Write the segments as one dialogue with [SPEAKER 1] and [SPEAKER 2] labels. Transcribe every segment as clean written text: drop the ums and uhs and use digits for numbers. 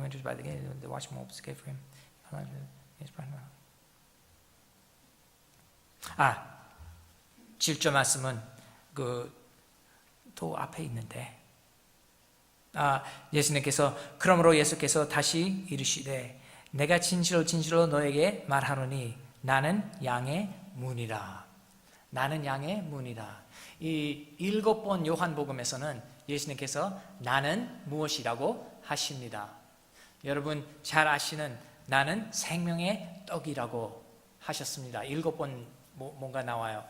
[SPEAKER 1] enters by the gate, the watchman opens the gate for him. 7절 말씀은 도 앞에 있는데, 예수님께서, 그러므로 예수께서 다시 이르시되 내가 진실로 진실로 너에게 말하노니 나는 양의 문이라. 나는 양의 문이라. 이 7번 요한복음에서는 예수님께서 나는 무엇이라고 하십니다. 여러분 잘 아시는 나는 생명의 떡이라고 하셨습니다. 7번 뭔가 나와요.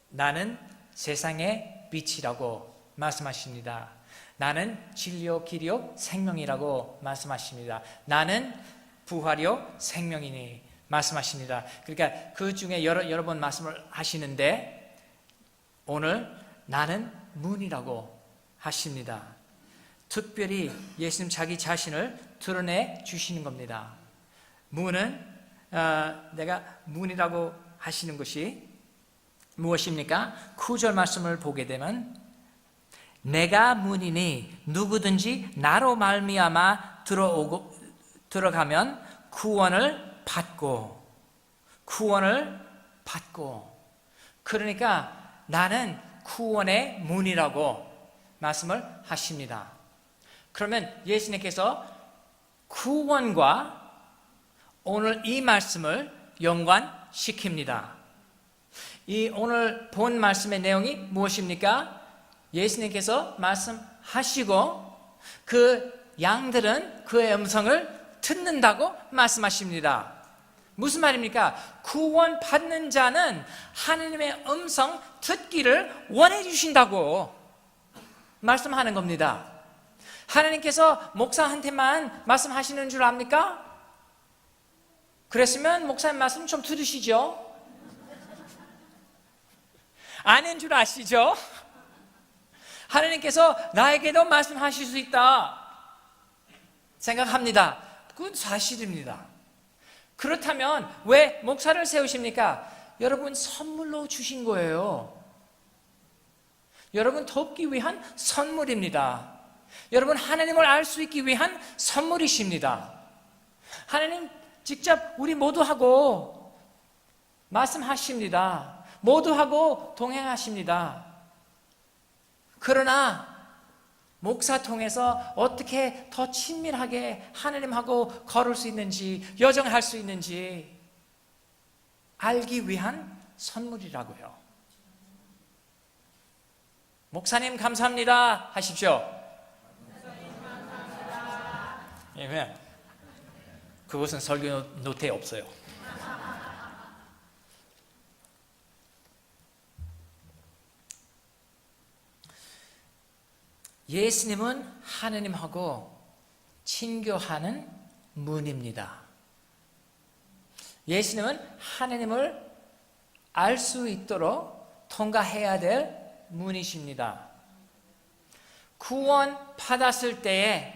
[SPEAKER 1] 나는 세상의 빛이라고 말씀하십니다. 나는 진리요 길이요 생명이라고 말씀하십니다. 나는 부활이요 생명이니 말씀하십니다. 그러니까 그 중에 여러 번 말씀을 하시는데 오늘 나는 문이라고 하십니다. 특별히 예수님 자기 자신을 드러내 주시는 겁니다. 문은 내가 문이라고 하시는 것이 무엇입니까? 9절 말씀을 보게 되면 내가 문이니 누구든지 나로 말미암아 들어가면 구원을 받고 그러니까 나는 구원의 문이라고 말씀을 하십니다. 그러면 예수님께서 구원과 오늘 이 말씀을 연관시킵니다. 이 오늘 본 말씀의 내용이 무엇입니까? 예수님께서 말씀하시고 그 양들은 그의 음성을 듣는다고 말씀하십니다. 무슨 말입니까? 구원 받는 자는 하나님의 음성 듣기를 원해 주신다고 말씀하는 겁니다. 하나님께서 목사한테만 말씀하시는 줄 압니까? 그랬으면 목사님 말씀 좀 들으시죠. 아닌 줄 아시죠? 하나님께서 나에게도 말씀하실 수 있다 생각합니다. 그건 사실입니다. 그렇다면 왜 목사를 세우십니까? 여러분 선물로 주신 거예요. 여러분 돕기 위한 선물입니다. 여러분 하나님을 알 수 있기 위한 선물이십니다. 하나님 직접 우리 모두하고 말씀하십니다. 모두하고 동행하십니다. 그러나 목사 통해서 어떻게 더 친밀하게 하나님하고 걸을 수 있는지, 여정할 수 있는지 알기 위한 선물이라고요. 목사님 감사합니다 하십시오. 아멘. 그것은 설교 노트에 없어요. 예수님은 하나님하고 친교하는 문입니다. 예수님은 하나님을 알 수 있도록 통과해야 될 문이십니다. 구원 받았을 때에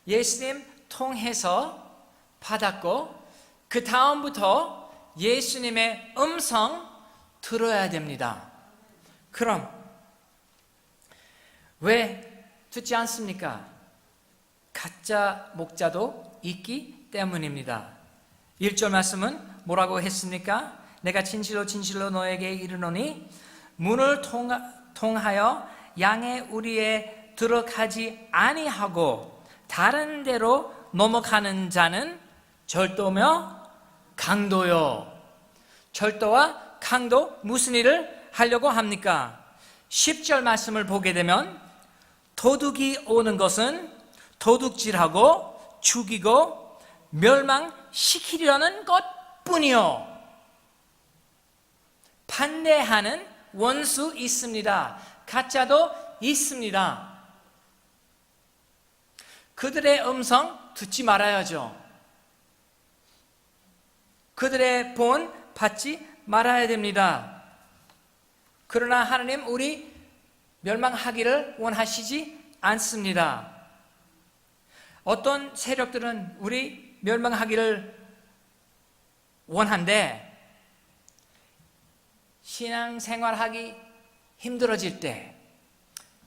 [SPEAKER 1] 예수님 통해서 받았고 그 다음부터 예수님의 음성 들어야 됩니다. 그럼 왜 듣지 않습니까? 가짜 목자도 있기 때문입니다. 1절 말씀은 뭐라고 했습니까? 내가 진실로 진실로 너에게 이르노니 문을 통하여 양의 우리에 들어가지 아니하고 다른 데로 넘어가는 자는 절도며 강도요. 절도와 강도 무슨 일을 하려고 합니까? 10절 말씀을 보게 되면 도둑이 오는 것은 도둑질하고 죽이고 멸망시키려는 것뿐이요. 반대하는 원수 있습니다. 가짜도 있습니다. 그들의 음성 듣지 말아야죠. 그들의 본 받지 말아야 됩니다. 그러나 하나님 우리 멸망하기를 원하시지 않습니다. 어떤 세력들은 우리 멸망하기를 원한데 신앙생활하기 힘들어질 때,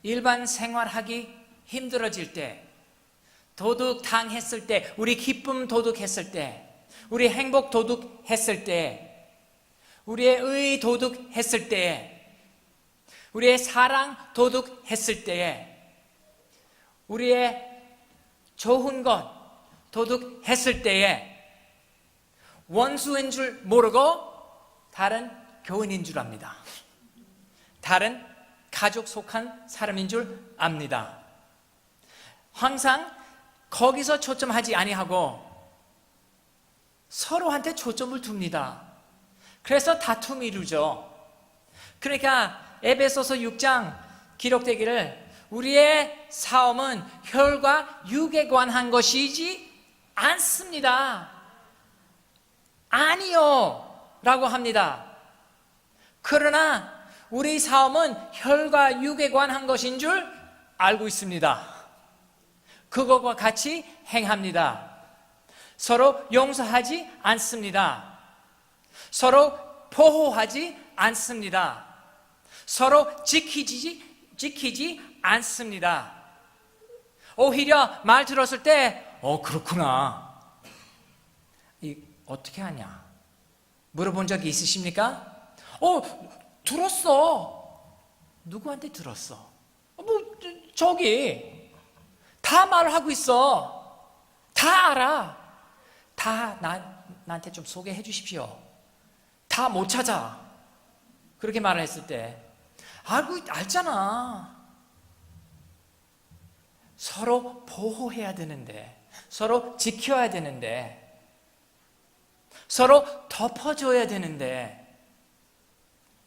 [SPEAKER 1] 일반 생활하기 힘들어질 때 도둑당했을 때, 우리 기쁨 도둑했을 때, 우리 행복 도둑했을 때, 우리의 의 도둑했을 때, 우리의 사랑 도둑했을 때에, 우리의 좋은 것 도둑했을 때에 원수인 줄 모르고 다른 교인인 줄 압니다. 다른 가족 속한 사람인 줄 압니다. 항상 거기서 초점하지 아니하고 서로한테 초점을 둡니다. 그래서 다툼이 이루죠. 그러니까 에베소서 6장 기록되기를 우리의 싸움은 혈과 육에 관한 것이지 않습니다. 아니요 라고 합니다. 그러나 우리 싸움은 혈과 육에 관한 것인 줄 알고 있습니다. 그것과 같이 행합니다. 서로 용서하지 않습니다. 서로 보호하지 않습니다. 서로 지키지 않습니다. 오히려 말 들었을 때 그렇구나, 어떻게 하냐 물어본 적이 있으십니까? 들었어. 누구한테 들었어? 저기 다 말하고 있어. 다 알아. 다 나한테 좀 소개해 주십시오. 다 못 찾아. 그렇게 말을 했을 때 알잖아. 서로 보호해야 되는데, 서로 지켜야 되는데, 서로 덮어줘야 되는데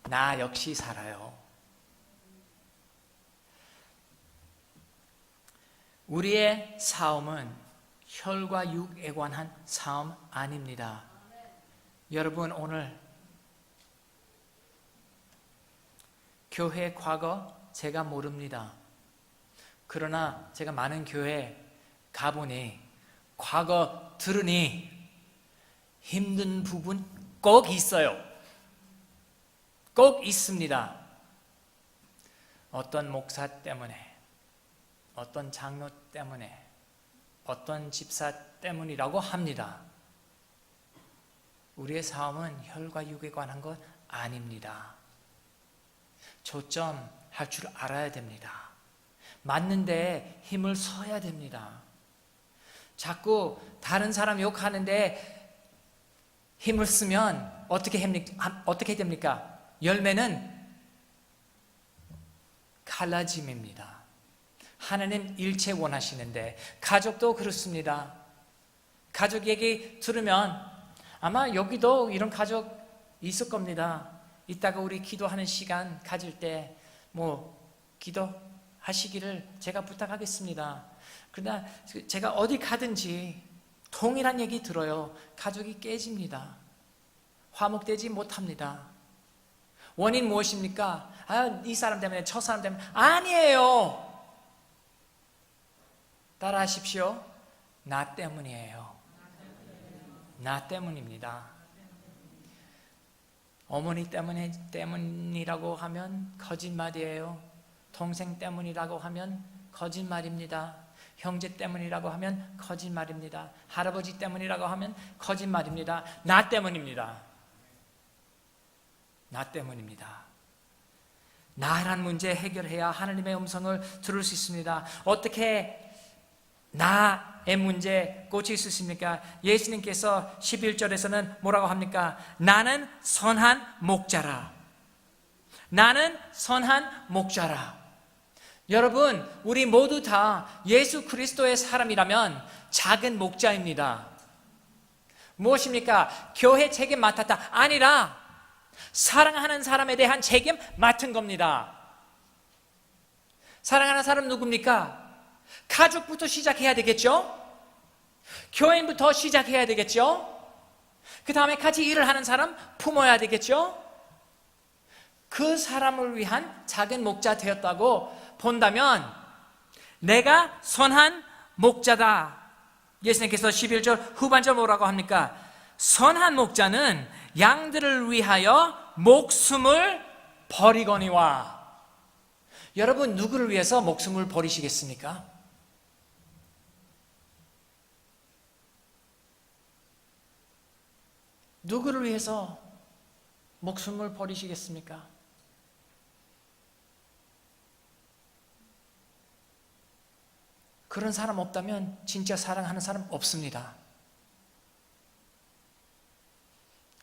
[SPEAKER 1] 나 역시 살아요. 우리의 싸움은 혈과 육에 관한 싸움 아닙니다. 여러분, 오늘 교회 과거 제가 모릅니다. 그러나 제가 많은 교회 가보니 과거 들으니 힘든 부분 꼭 있어요. 꼭 있습니다. 어떤 목사 때문에, 어떤 장로 때문에, 어떤 집사 때문이라고 합니다. 우리의 싸움은 혈과 육에 관한 것 아닙니다. 초점할 줄 알아야 됩니다. 맞는데 힘을 써야 됩니다. 자꾸 다른 사람 욕하는데 힘을 쓰면 어떻게 됩니까? 열매는 갈라짐입니다. 하나님 일체 원하시는데, 가족도 그렇습니다. 가족 얘기 들으면 아마 여기도 이런 가족 있을 겁니다. 이따가 우리 기도하는 시간 가질 때 기도하시기를 제가 부탁하겠습니다. 그러나 제가 어디 가든지 동일한 얘기 들어요. 가족이 깨집니다. 화목되지 못합니다. 원인 무엇입니까? 이 사람 때문에, 저 사람 때문에. 아니에요. 따라하십시오. 나 때문이에요. 나 때문입니다. 어머니 때문이라고 하면 거짓말이에요. 동생 때문이라고 하면 거짓말입니다. 형제 때문이라고 하면 거짓말입니다. 할아버지 때문이라고 하면 거짓말입니다. 나 때문입니다. 나 때문입니다. 나란 문제 해결해야 하나님의 음성을 들을 수 있습니다. 어떻게 나의 문제 고칠 수 있습니까? 예수님께서 11절에서는 뭐라고 합니까? 나는 선한 목자라. 나는 선한 목자라. 여러분, 우리 모두 다 예수 그리스도의 사람이라면 작은 목자입니다. 무엇입니까? 교회 책임 맡았다 아니라 사랑하는 사람에 대한 책임 맡은 겁니다. 사랑하는 사람 누굽니까? 가족부터 시작해야 되겠죠? 교인부터 시작해야 되겠죠? 그 다음에 같이 일을 하는 사람 품어야 되겠죠? 그 사람을 위한 작은 목자 되었다고 본다면 내가 선한 목자다. 예수님께서 11절 후반절 뭐라고 합니까? 선한 목자는 양들을 위하여 목숨을 버리거니와. 여러분, 누구를 위해서 목숨을 버리시겠습니까? 누구를 위해서 목숨을 버리시겠습니까? 그런 사람 없다면 진짜 사랑하는 사람 없습니다.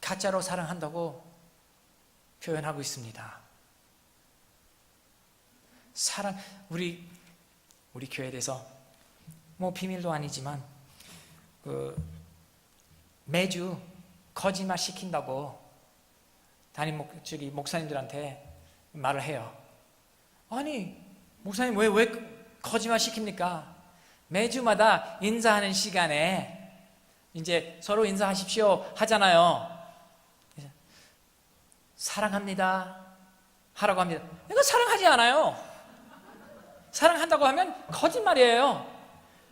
[SPEAKER 1] 가짜로 사랑한다고 표현하고 있습니다. 우리 교회에 대해서 뭐 비밀도 아니지만 매주 거짓말 시킨다고 담임 목사님들한테 말을 해요. 아니 목사님 왜 거짓말 시킵니까? 매주마다 인사하는 시간에 이제 서로 인사하십시오 하잖아요. 사랑합니다 하라고 합니다. 이거 사랑하지 않아요. 사랑한다고 하면 거짓말이에요.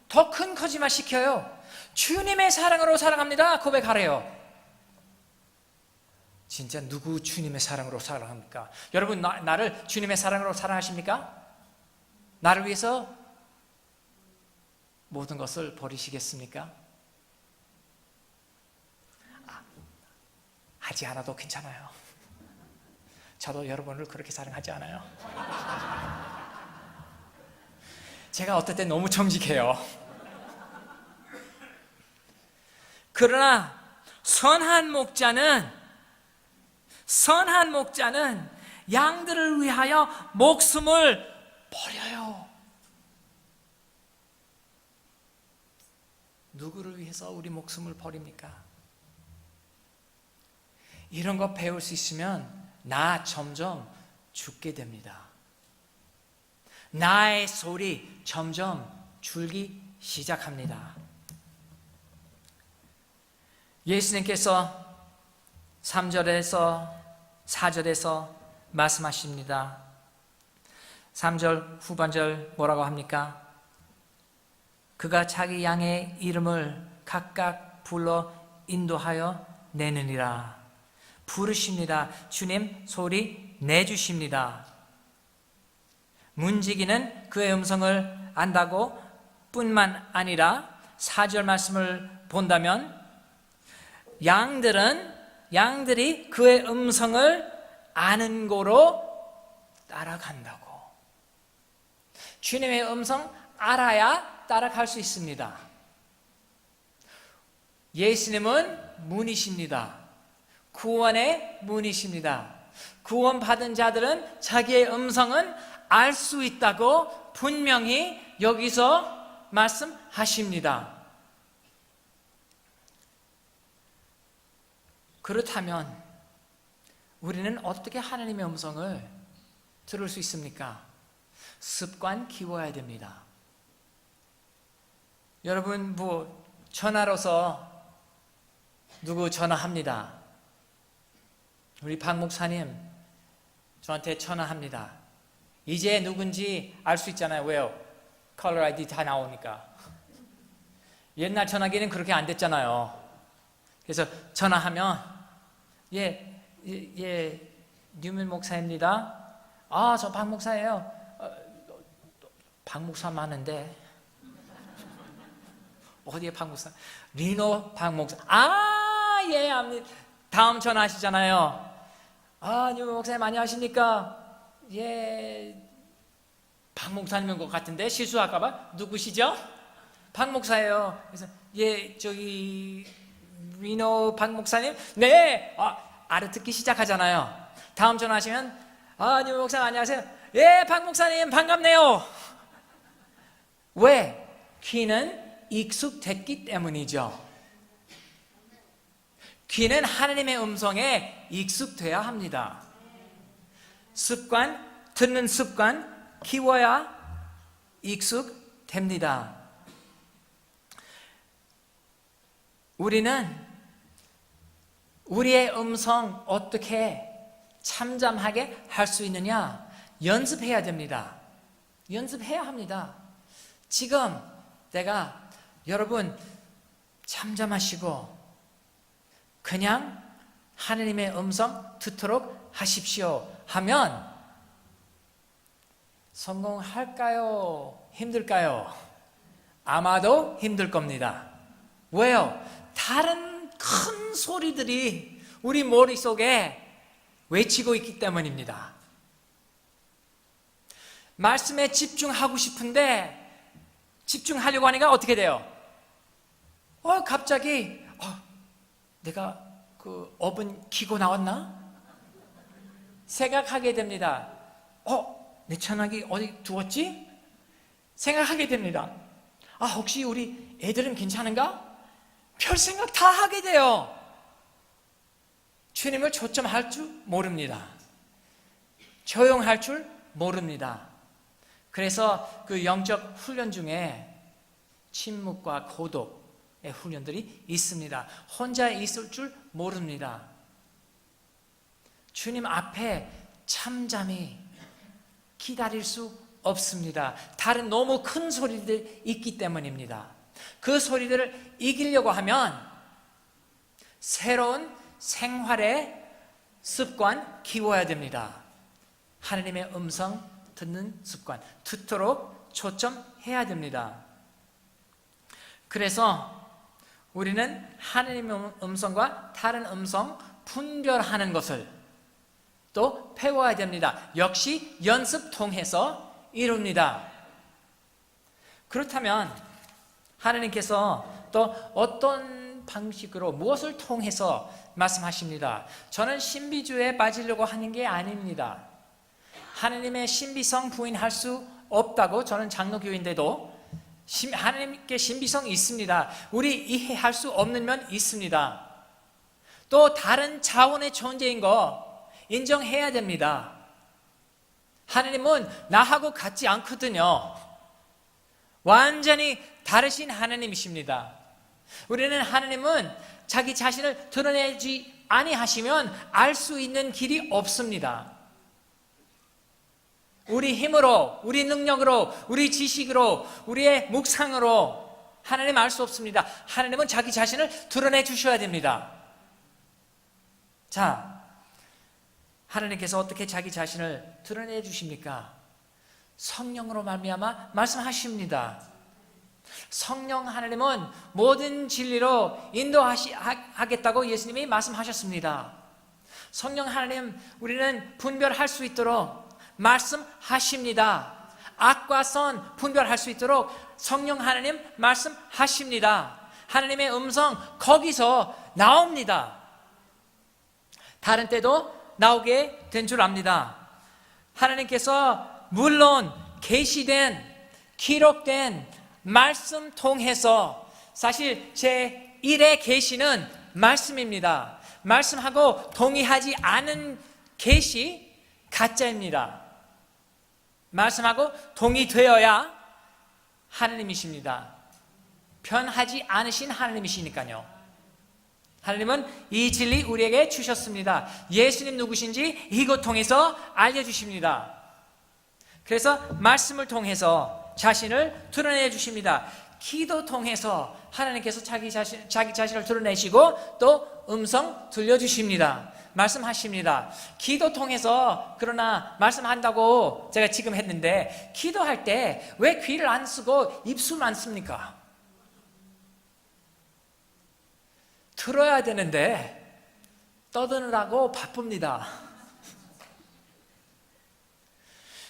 [SPEAKER 1] 더 큰 거짓말 시켜요. 주님의 사랑으로 사랑합니다 고백하래요. 진짜 누구 주님의 사랑으로 사랑합니까? 여러분 나를 주님의 사랑으로 사랑하십니까? 나를 위해서 모든 것을 버리시겠습니까? 하지 않아도 괜찮아요. 저도 여러분을 그렇게 사랑하지 않아요. 제가 어떨 때 너무 정직해요. 그러나 선한 목자는 양들을 위하여 목숨을 버려요. 누구를 위해서 우리 목숨을 버립니까? 이런 거 배울 수 있으면 나 점점 죽게 됩니다. 나의 소리 점점 줄기 시작합니다. 예수님께서 3절에서 4절에서 말씀하십니다. 3절 후반절 뭐라고 합니까? 그가 자기 양의 이름을 각각 불러 인도하여 내느니라. 부르십니다. 주님 소리 내주십니다. 문지기는 그의 음성을 안다고 뿐만 아니라 4절 말씀을 본다면 양들이 그의 음성을 아는 고로 따라간다고. 주님의 음성 알아야 따라갈 수 있습니다. 예수님은 문이십니다. 구원의 문이십니다. 구원받은 자들은 자기의 음성은 알 수 있다고 분명히 여기서 말씀하십니다. 그렇다면 우리는 어떻게 하나님의 음성을 들을 수 있습니까? 습관 키워야 됩니다. 여러분 전화로서 누구 전화합니다. 우리 박 목사님 저한테 전화합니다. 이제 누군지 알 수 있잖아요. 왜요? 컬러 아이디 다 나오니까. 옛날 전화기는 그렇게 안 됐잖아요. 그래서 전화하면 뉴민 목사입니다. 저 박 목사예요. 박 목사 많은데 어디에 박 목사? 리노 박 목사. 예, 압니다. 다음 전화하시잖아요. 뉴민 목사님 안녕하십니까? 예, 박 목사님인 것 같은데 실수할까봐. 누구시죠? 박 목사예요. 그래서 저기 리노 박 목사님. 네. 알아듣기 시작하잖아요. 다음 전화하시면 뉴민 목사님 안녕하세요. 예, 박 목사님 반갑네요. 왜? 귀는 익숙됐기 때문이죠. 귀는 하나님의 음성에 익숙돼야 합니다. 듣는 습관 키워야 익숙됩니다. 우리는 우리의 음성 어떻게 참잠하게 할 수 있느냐? 연습해야 됩니다. 연습해야 합니다. 지금 내가 여러분 잠잠하시고 그냥 하나님의 음성 듣도록 하십시오 하면 성공할까요? 힘들까요? 아마도 힘들 겁니다. 왜요? 다른 큰 소리들이 우리 머릿속에 외치고 있기 때문입니다. 말씀에 집중하고 싶은데 집중하려고 하니까 어떻게 돼요? 갑자기 내가 그 오븐 켜고 나왔나? 생각하게 됩니다. 내 전화기 어디 두었지? 생각하게 됩니다. 혹시 우리 애들은 괜찮은가? 별 생각 다 하게 돼요. 주님을 초점할 줄 모릅니다. 조용할 줄 모릅니다. 그래서 그 영적 훈련 중에 침묵과 고독의 훈련들이 있습니다. 혼자 있을 줄 모릅니다. 주님 앞에 잠잠히 기다릴 수 없습니다. 다른 너무 큰 소리들이 있기 때문입니다. 그 소리들을 이기려고 하면 새로운 생활의 습관 키워야 됩니다. 하나님의 음성 듣는 습관, 듣도록 초점해야 됩니다. 그래서 우리는 하나님의 음성과 다른 음성 분별하는 것을 또 배워야 됩니다. 역시 연습 통해서 이룹니다. 그렇다면 하나님께서 또 어떤 방식으로 무엇을 통해서 말씀하십니다. 저는 신비주의에 빠지려고 하는 게 아닙니다. 하나님의 신비성 부인할 수 없다고 저는 장로교인데도 하나님께 신비성이 있습니다. 우리 이해할 수 없는 면 있습니다. 또 다른 차원의 존재인 거 인정해야 됩니다. 하나님은 나하고 같지 않거든요. 완전히 다르신 하나님이십니다. 우리는 하나님은 자기 자신을 드러내지 아니하시면 알 수 있는 길이 없습니다. 우리 힘으로, 우리 능력으로, 우리 지식으로, 우리의 묵상으로 하나님 알 수 없습니다. 하나님은 자기 자신을 드러내 주셔야 됩니다. 자, 하나님께서 어떻게 자기 자신을 드러내 주십니까? 성령으로 말미암아 말씀하십니다. 성령 하나님은 모든 진리로 인도하겠다고 예수님이 말씀하셨습니다. 성령 하나님, 우리는 분별할 수 있도록 말씀하십니다. 악과 선 분별할 수 있도록 성령 하나님 말씀하십니다. 하나님의 음성 거기서 나옵니다. 다른 때도 나오게 된 줄 압니다. 하나님께서 물론 계시된 기록된 말씀 통해서 사실 제 1의 계시는 말씀입니다. 말씀하고 동의하지 않은 계시 가짜입니다. 말씀하고 동의되어야 하나님이십니다. 변하지 않으신 하나님이시니까요. 하나님은 이 진리 우리에게 주셨습니다. 예수님 누구신지 이것 통해서 알려주십니다. 그래서 말씀을 통해서 자신을 드러내 주십니다. 기도 통해서 하나님께서 자기 자신을 드러내시고 또 음성 들려주십니다. 말씀하십니다. 기도 통해서 그러나 말씀한다고 제가 지금 했는데 기도할 때 왜 귀를 안 쓰고 입술만 씁니까? 들어야 되는데 떠드느라고 바쁩니다.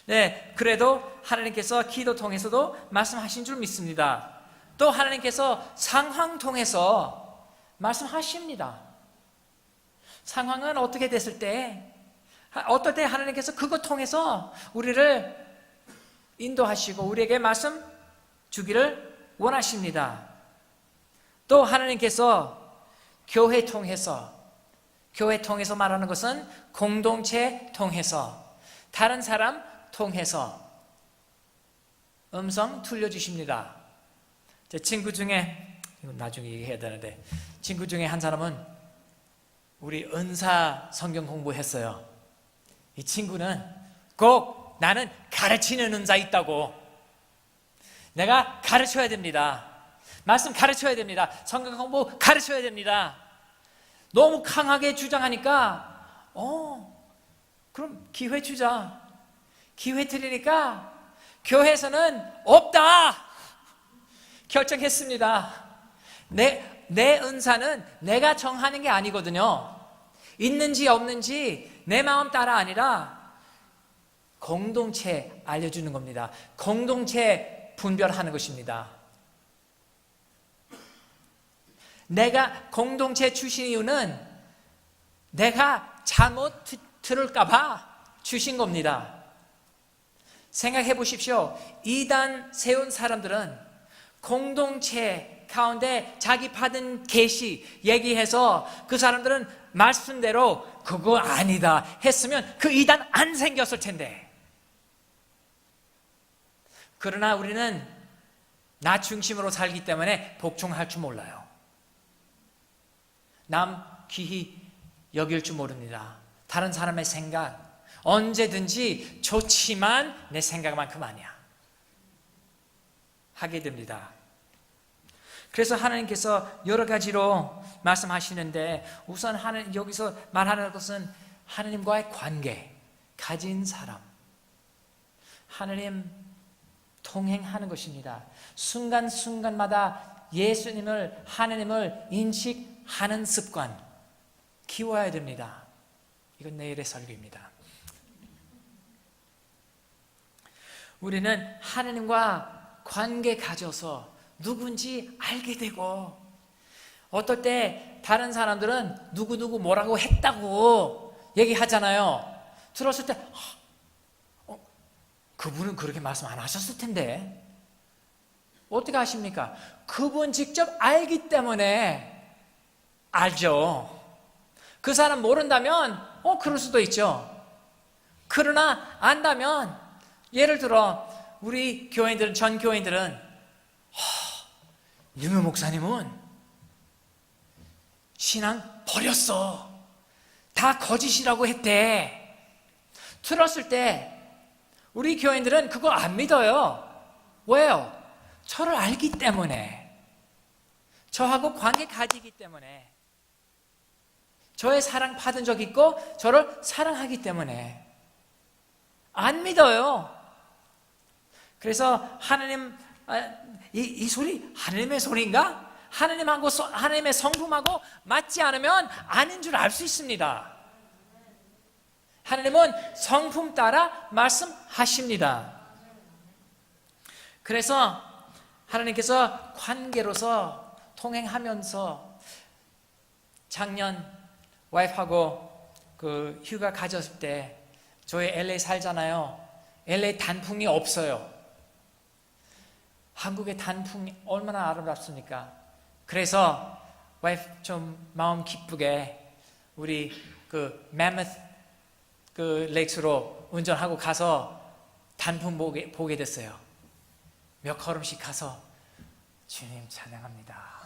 [SPEAKER 1] 네, 그래도 하나님께서 기도 통해서도 말씀하신 줄 믿습니다. 또 하나님께서 상황 통해서 말씀하십니다. 상황은 어떻게 됐을 때, 어떨 때 하나님께서 그것 통해서 우리를 인도하시고 우리에게 말씀 주기를 원하십니다. 또 하나님께서 교회 통해서 말하는 것은 공동체 통해서, 다른 사람 통해서 음성 들려주십니다. 제 친구 중에, 이건 나중에 얘기해야 되는데, 친구 중에 한 사람은 우리 은사 성경 공부했어요. 이 친구는 꼭 나는 가르치는 은사 있다고, 내가 가르쳐야 됩니다. 말씀 가르쳐야 됩니다. 성경 공부 가르쳐야 됩니다. 너무 강하게 주장하니까 그럼 기회 주자. 기회 드리니까 교회에서는 없다 결정했습니다. 내 은사는 내가 정하는 게 아니거든요. 있는지 없는지 내 마음 따라 아니라 공동체 알려주는 겁니다. 공동체 분별하는 것입니다. 내가 공동체 주신 이유는 내가 잘못 들을까봐 주신 겁니다. 생각해 보십시오. 이단 세운 사람들은 공동체 가운데 자기 받은 계시 얘기해서 그 사람들은 말씀대로 그거 아니다 했으면 그 이단 안 생겼을 텐데. 그러나 우리는 나 중심으로 살기 때문에 복종할 줄 몰라요. 남 귀히 여길 줄 모릅니다. 다른 사람의 생각 언제든지 좋지만 내 생각만큼 아니야 하게 됩니다. 그래서 하나님께서 여러 가지로 말씀하시는데 우선 여기서 말하는 것은 하나님과의 관계 가진 사람, 하나님 동행하는 것입니다. 순간순간마다 예수님을, 하나님을 인식하는 습관 키워야 됩니다. 이건 내일의 설교입니다. 우리는 하나님과 관계 가져서 누군지 알게 되고, 어떨 때 다른 사람들은 누구누구 뭐라고 했다고 얘기하잖아요. 들었을 때 그분은 그렇게 말씀 안 하셨을 텐데 어떻게 아십니까? 그분 직접 알기 때문에 알죠. 그 사람 모른다면 그럴 수도 있죠. 그러나 안다면, 예를 들어 우리 교인들은, 전 교인들은 유명 목사님은 신앙 버렸어, 다 거짓이라고 했대. 들었을 때 우리 교인들은 그거 안 믿어요. 왜요? 저를 알기 때문에, 저하고 관계 가지기 때문에, 저의 사랑 받은 적 있고 저를 사랑하기 때문에 안 믿어요. 그래서 하나님, 이 소리 하나님의 소리인가? 하나님의 성품하고 맞지 않으면 아닌 줄 알 수 있습니다. 하나님은 성품 따라 말씀하십니다. 그래서 하나님께서 관계로서 통행하면서, 작년 와이프하고 그 휴가 가졌을 때 저희 LA 살잖아요. LA 단풍이 없어요. 한국의 단풍이 얼마나 아름답습니까? 그래서 와이프 좀 마음 기쁘게 우리 그 매머스 그 렉스로 운전하고 가서 단풍 보게 됐어요. 몇 걸음씩 가서 주님 찬양합니다.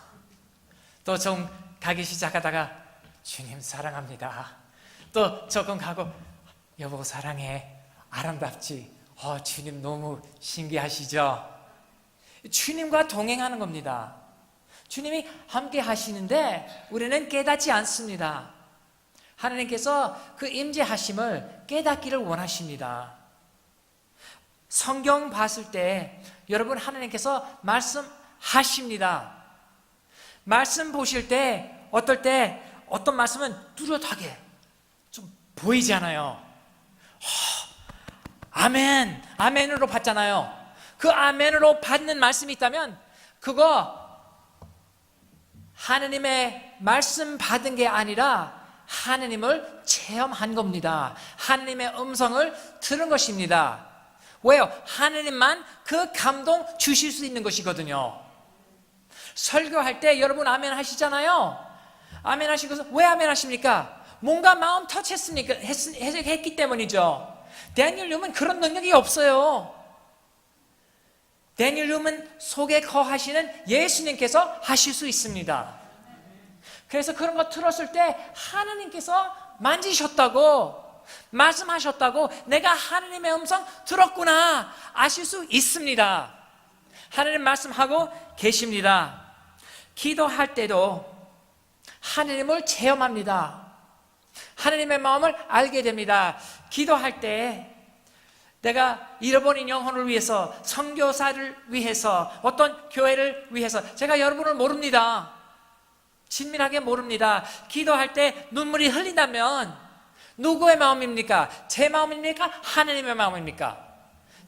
[SPEAKER 1] 또 좀 가기 시작하다가 주님 사랑합니다. 또 조금 가고 여보 사랑해, 아름답지? 주님 너무 신기하시죠? 주님과 동행하는 겁니다. 주님이 함께 하시는데 우리는 깨닫지 않습니다. 하나님께서 그 임재하심을 깨닫기를 원하십니다. 성경 봤을 때 여러분, 하나님께서 말씀하십니다. 말씀 보실 때 어떤 말씀은 뚜렷하게 좀 보이잖아요. 아멘, 아멘으로 받잖아요. 그 아멘으로 받는 말씀이 있다면 그거 하나님의 말씀 받은 게 아니라 하나님을 체험한 겁니다. 하나님의 음성을 들은 것입니다. 왜요? 하나님만 그 감동 주실 수 있는 것이거든요. 설교할 때 여러분 아멘 하시잖아요. 아멘 하시고서 왜 아멘 하십니까? 뭔가 마음 터치했습니까? 했기 때문이죠. 데니엘 룸은 그런 능력이 없어요. 데니엘 룸은 속에 거하시는 예수님께서 하실 수 있습니다. 그래서 그런 거 들었을 때 하나님께서 만지셨다고, 말씀하셨다고, 내가 하나님의 음성 들었구나 아실 수 있습니다. 하나님 말씀하고 계십니다. 기도할 때도 하나님을 체험합니다. 하나님의 마음을 알게 됩니다. 기도할 때 내가 잃어버린 영혼을 위해서, 선교사를 위해서, 어떤 교회를 위해서, 제가 여러분을 모릅니다. 진밀하게 모릅니다. 기도할 때 눈물이 흘린다면 누구의 마음입니까? 제 마음입니까? 하나님의 마음입니까?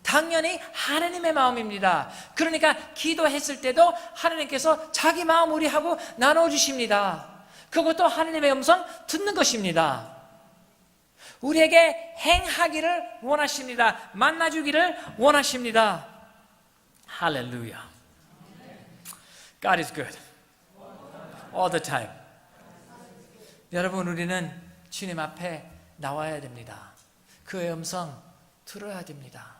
[SPEAKER 1] 당연히 하나님의 마음입니다. 그러니까 기도했을 때도 하나님께서 자기 마음 우리하고 나눠주십니다. 그것도 하나님의 음성 듣는 것입니다. 우리에게 행하기를 원하십니다. 만나주기를 원하십니다. 할렐루야. God is good. All the time. 여러분, 우리는 주님 앞에 나와야 됩니다. 그의 음성 들어야 됩니다.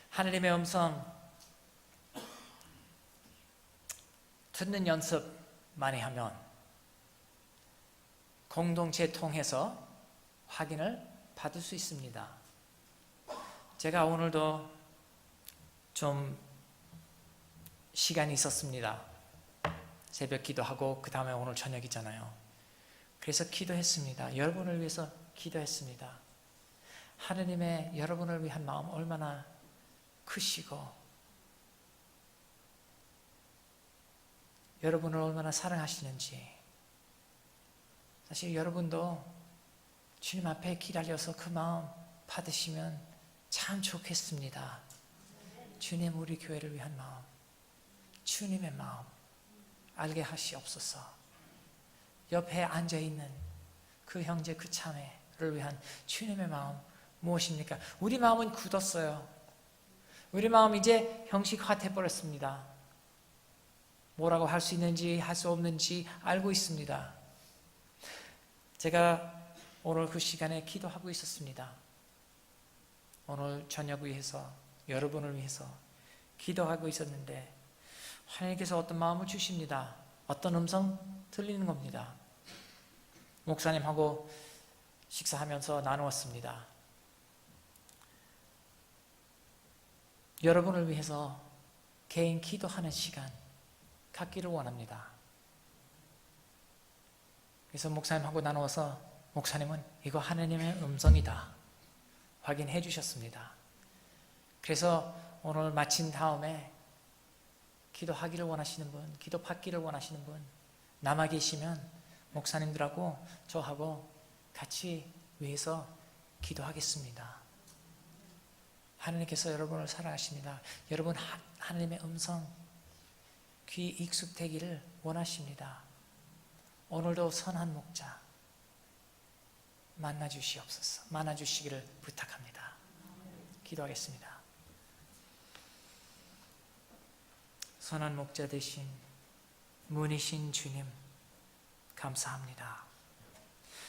[SPEAKER 1] 하나님의 음성 듣는 연습 많이 하면 공동체 통해서 확인을 받을 수 있습니다. 제가 오늘도 좀 시간이 있었습니다. 새벽 기도하고 그 다음에 오늘 저녁이잖아요. 그래서 기도했습니다. 여러분을 위해서 기도했습니다. 하나님의 여러분을 위한 마음 얼마나 크시고 여러분을 얼마나 사랑하시는지, 사실 여러분도 주님 앞에 기다려서 그 마음 받으시면 참 좋겠습니다. 주님, 우리 교회를 위한 마음, 주님의 마음 알게 하시옵소서. 옆에 앉아있는 그 형제, 그 자매를 위한 주님의 마음 무엇입니까? 우리 마음은 굳었어요. 우리 마음 이제 형식화돼 버렸습니다. 뭐라고 할 수 있는지 할 수 없는지 알고 있습니다. 제가 오늘 그 시간에 기도하고 있었습니다. 오늘 저녁 위해서, 여러분을 위해서 기도하고 있었는데 하나님께서 어떤 마음을 주십니다. 어떤 음성 들리는 겁니다. 목사님하고 식사하면서 나누었습니다. 여러분을 위해서 개인 기도하는 시간 갖기를 원합니다. 그래서 목사님하고 나누어서 목사님은 이거 하나님의 음성이다 확인해 주셨습니다. 그래서 오늘 마친 다음에 기도하기를 원하시는 분, 기도 받기를 원하시는 분 남아 계시면 목사님들하고 저하고 같이 위해서 기도하겠습니다. 하나님께서 여러분을 사랑하십니다. 여러분 하나님의 음성 귀 익숙되기를 원하십니다. 오늘도 선한 목자 만나주시옵소서. 만나주시기를 부탁합니다. 기도하겠습니다. 선한 목자 되신 문이신 주님 감사합니다.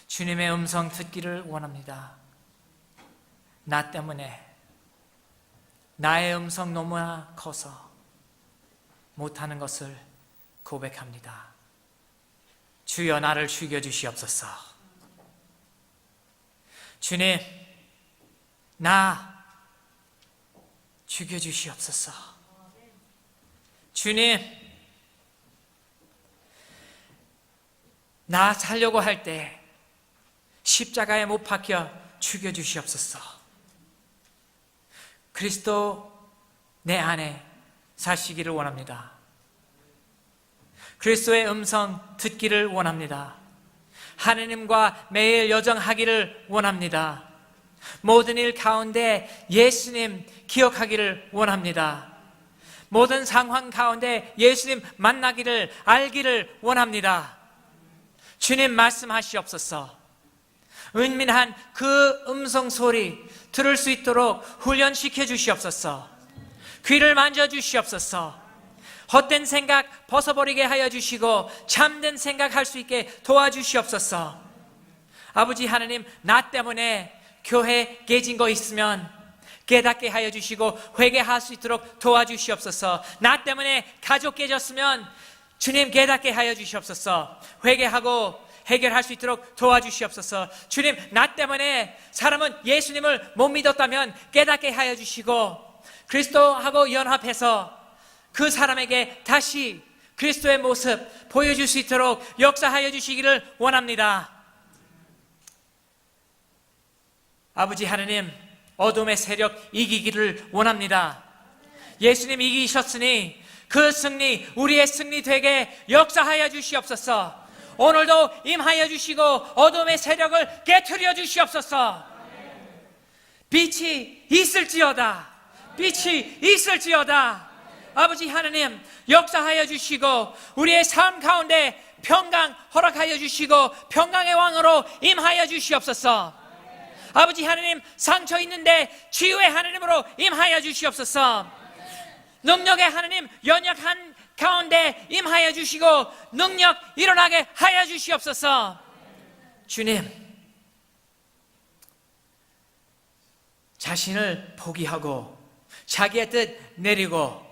[SPEAKER 1] 주님의 음성 듣기를 원합니다. 나 때문에 나의 음성 너무나 커서 못하는 것을 고백합니다. 주여 나를 죽여주시옵소서. 주님, 나 죽여주시옵소서. 주님, 나 살려고 할 때 십자가에 못 박혀 죽여주시옵소서. 그리스도 내 안에 사시기를 원합니다. 그리스도의 음성 듣기를 원합니다. 하느님과 매일 여정하기를 원합니다. 모든 일 가운데 예수님 기억하기를 원합니다. 모든 상황 가운데 예수님 만나기를 알기를 원합니다. 주님 말씀하시옵소서. 은밀한 그 음성 소리 들을 수 있도록 훈련시켜 주시옵소서. 귀를 만져주시옵소서. 헛된 생각 벗어버리게 하여 주시고 참된 생각할 수 있게 도와주시옵소서. 아버지 하나님, 나 때문에 교회 깨진 거 있으면 깨닫게 하여 주시고 회개할 수 있도록 도와주시옵소서. 나 때문에 가족 깨졌으면 주님 깨닫게 하여 주시옵소서. 회개하고 해결할 수 있도록 도와주시옵소서. 주님, 나 때문에 사람은 예수님을 못 믿었다면 깨닫게 하여 주시고 그리스도하고 연합해서 그 사람에게 다시 그리스도의 모습 보여줄 수 있도록 역사하여 주시기를 원합니다. 아버지 하나님, 어둠의 세력 이기기를 원합니다. 예수님 이기셨으니 그 승리, 우리의 승리 되게 역사하여 주시옵소서. 오늘도 임하여 주시고 어둠의 세력을 깨트려 주시옵소서. 빛이 있을지어다. 빛이 있을지어다. 아버지 하나님, 역사하여 주시고 우리의 삶 가운데 평강 허락하여 주시고 평강의 왕으로 임하여 주시옵소서. 아버지 하나님, 상처 있는데 치유의 하나님으로 임하여 주시옵소서. 능력의 하나님, 연약한 가운데 임하여 주시고 능력 일어나게 하여 주시옵소서. 주님, 자신을 포기하고 자기의 뜻 내리고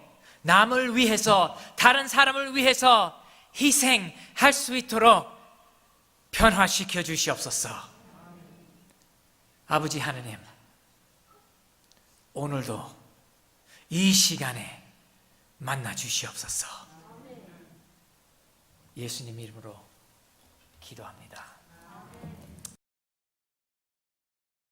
[SPEAKER 1] 남을 위해서, 다른 사람을 위해서 희생할 수 있도록 변화시켜 주시옵소서. 아버지 하나님, 오늘도 이 시간에 만나 주시옵소서. 예수님 이름으로 기도합니다.